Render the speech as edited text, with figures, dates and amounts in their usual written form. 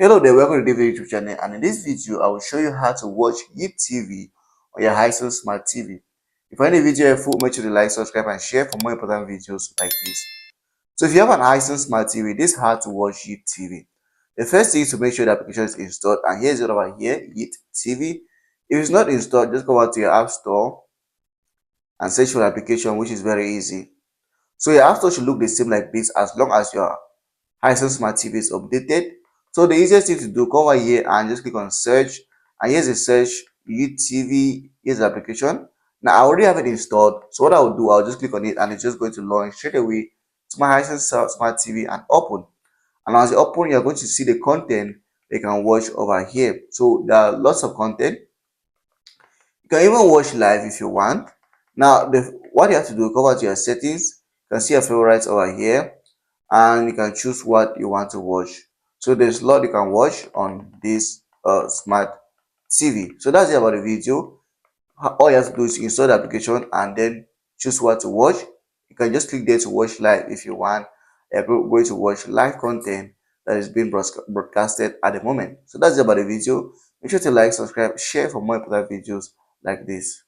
Hello there, welcome to DaveTech YouTube channel, and in this video I will show you how to watch Yeet TV on your Hisense Smart TV. If you find the video helpful, make sure to like, subscribe and share for more important videos like this. So if you have an Hisense Smart TV, this is how to watch Yeet TV. The first thing is to make sure the application is installed, and here's it over here, Yeet TV. If it's not installed, just go out to your app store and search for the application, which is very easy. So your app store should look the same like this as long as your Hisense Smart TV is updated. So the easiest thing to do, come over here and just click on search, and here's the search, Yeet TV, here's the application. Now I already have it installed, so what I will do, I'll just click on it and it's just going to launch straight away to my Hisense Smart TV and open. And as you open, you're going to see the content you can watch over here. So there are lots of content. You can even watch live if you want. Now what you have to do, go over to your settings, you can see your favorites over here, and you can choose what you want to watch. So there's a lot you can watch on this smart TV. So that's it about the video. All you have to do is install the application and then choose what to watch. You can just click there to watch live if you want. You're going to watch live content that is being broadcasted at the moment. So that's it about the video. Make sure to like, subscribe, share for more important videos like this.